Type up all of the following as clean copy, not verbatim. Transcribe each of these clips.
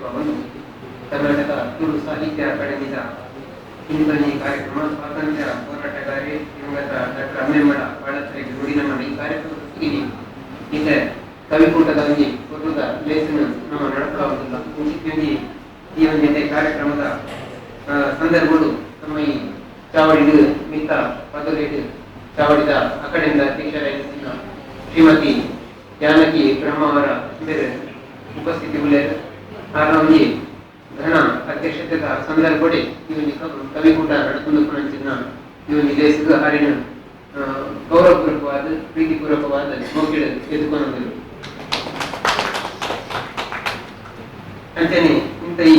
ಒಂದು ಕರ್ನಾಟಕ ತುಳು ಸಾಹಿತ್ಯ ಅಕಾಡೆಮಿದ ಹಿಂದೊಂದು ಕಾರ್ಯಕ್ರಮ ಸ್ವಾತಂತ್ರ್ಯ ಹೋರಾಟಗಾರಿ ದಿವಂಗತ ಡಾಕ್ಟರ್ ಅಮ್ಮೆಮ್ಮಡ ಬಾಳತ್ರಿಗೆ ನುಡಿನ ಮಾಡಿ ಈ ಕಾರ್ಯಕ್ರಮ ಇದೆ ಕವಿಕೂಟದ ಒಂದು ಪೂರ್ವದ ಲೇಖನ ನಮ್ಮ ನಡಪಲಾಗುವುದಿಲ್ಲ ಮುಂಚಿತವಾಗಿ ಈ ಒಂದು ಕಾರ್ಯಕ್ರಮದ ಸಂದರ್ಭಗಳು ನಮ್ಮ ಈ ಚಾವಡಿದು ಮಿತ್ತ ಪದವಿದು ಚಾವಡಿದ ಅಕಾಡೆಮಿದ ಅಧ್ಯಕ್ಷರಾಗಿದ್ದ ಶ್ರೀಮತಿ ಜಾನಕಿ ಬ್ರಹ್ಮ ಅವರ ಬೇರೆ ಉಪಸ್ಥಿತಿ ಉಳ್ಳೇರು ಆರೊಂದಿ ಘನ ಅಧ್ಯಕ್ಷತೆದ ಸಂದರ್ಭಡೆ ಈ ಒಂದು ಕವಿಕೂಟ ನಡೆದುಕೊಂಡು ಪುನಂಚಿನ ಈ ಒಂದು ದೇಶದ ಹಾರಿನ ಗೌರವಪೂರ್ವಕವಾದ ಪ್ರೀತಿಪೂರ್ವಕವಾದ ಮೌಖಿಕ ಎದುಕೊಂಡರು ಅಂತೆಯೇ ಇಂಥ ಈ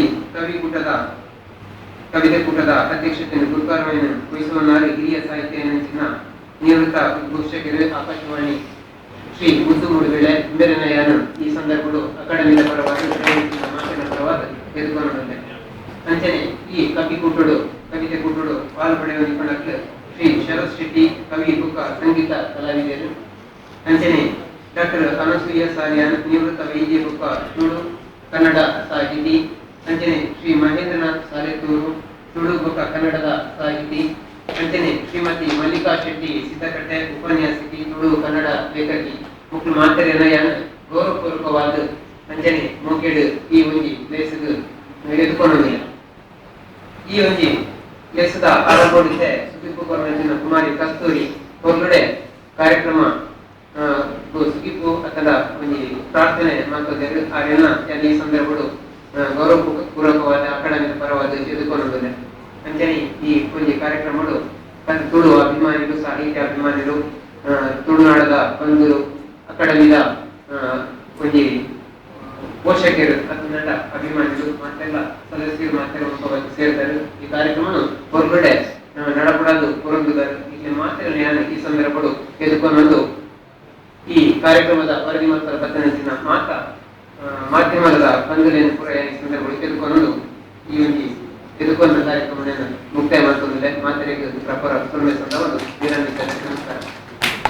ಕವಿತೆ ಕೂಟದ ಅಧ್ಯಕ್ಷತೆಯನ್ನು ಗುರುಕಾರವನ್ನು ವಹಿಸುವನಾರು ಹಿರಿಯ ಸಾಹಿತ್ಯ ನೆನಚಿನ ನಿವೃತ್ತ ಘೋಷಕರು ಆಕಾಶವಾಣಿ ಶ್ರೀ ಮುದ್ದು ಮೂಡುವೆಳೆ ಇಂಬೆರನಯ್ಯನು ಈ ಸಂದರ್ಭಗಳು ಅಕಾಡೆಮಿಯ ಪರವಾಗಿ ಮಾತಿನ ಪರವಾಗಿ ಎದುರುಗೊಂಡಿದೆ ಅಂತೆಯೇ ಈ ಕವಿತೆ ಕೂಟಡು ಪಾಲ್ಪಡೆಯುವ ನಿಪುಣಕ್ಕೆ ಶ್ರೀ ಶರತ್ ಶೆಟ್ಟಿ ಕವಿ ಬುಕ್ಕ ಸಂಗೀತ ಕಲಾವಿದರು ಅಂತೆಯೇ ಡಾಕ್ಟರ್ ಅನಸೂಯ ಸಾಲಿಯಾನ್ ನಿವೃತ್ತ ವೈದ್ಯ ಬುಕ್ಕ ತುಳು ಕನ್ನಡ ಸಾಹಿತಿ ಅಂತೆಯೇ ಶ್ರೀ ಮಹೇಂದ್ರನಾಥ್ ಸಾಲೆತೂರು ತುಳು ಬುಕ್ಕ ಕನ್ನಡದ ಸಾಹಿತಿ ಅಂತೆಯೇ ಶ್ರೀಮತಿ ಮಲ್ಲಿಕಾ ಶೆಟ್ಟಿ ಸಿದ್ದಕಟ್ಟೆ ಉಪನ್ಯಾಸಕಿ ತುಳು ಕನ್ನಡ ಲೇಖಕಿ ಮುಖ್ಯ ಮಾತರೆನಯ್ಯನ ಗೌರವಪೂರ್ವಕವಾದ ಅಂಜನೆ ಮೋಕೆಡು ಈ ಒಂದು ದೇಶದ ಎದುಕೊಂಡಿಲ್ಲ ಈ ಒಂದು ದೇಶದ ಆರಂಭೋಡಿದ್ದೆ ಸುದೀಪು ಕೊರವಂಚಿನ ಕುಮಾರಿ ಕಸ್ತೂರಿ ಹೊರಗಡೆ ಕಾರ್ಯಕ್ರಮ ಸುದೀಪು ಅಥವಾ ಒಂದು ಪ್ರಾರ್ಥನೆ ಮಾತುದರು ಆರೆಲ್ಲ ಈ ಸಂದರ್ಭಗಳು ಗೌರವಪೂರ್ವಕವಾದ ಅಕಾಡೆಮಿಯ ಪರವಾದ ಎದುಕೊಂಡಿಲ್ಲ ಅಂಜನೆ ಈ ಒಂದು ಕಾರ್ಯಕ್ರಮಗಳು ತುಳು ಅಭಿಮಾನಿಗಳು ಸಾಹಿತ್ಯ ಅಭಿಮಾನಿಗಳು ತುಳುನಾಡದ ಬಂಧುಗಳು ಅಕಾಡೆಮಿದ ಒಂದು ಪೋಷಕರು ಕನ್ನಡ ಅಭಿಮಾನಿಗಳು ಮತ್ತೆಲ್ಲ ಸದಸ್ಯರು ಮಾತೆಲ್ಲ ಸೇರ್ತಾರೆ ಈ ಕಾರ್ಯಕ್ರಮ ಹೊರಗಡೆ ನಡಪಡೋದು ಹೊರಗುದರು ಇಲ್ಲಿ ಮಾತೆಲ್ಲ ಈ ಸಂದರ್ಭಗಳು ಎದುಕೊಂಡು ಈ ಕಾರ್ಯಕ್ರಮದ ವರದಿ ಮಾತ್ರ ಬದಲಿನ ಮಾಧ್ಯಮದ ಬಂಧುಗಳನ್ನು ಕೂಡ ಈ ಸಂದರ್ಭಗಳು ಎದುಕೊಂಡು ಈ ಒಂದು ಎದುಕೊಂಡ ಕಾರ್ಯಕ್ರಮವನ್ನು ಮುಕ್ತಾಯ ಮಾಡ್ಕೊಂಡಿದೆ ಮಾತೆರೆಗೆ ಪ್ರಪರ ಸೊನ್ನೆ ಸಂದವ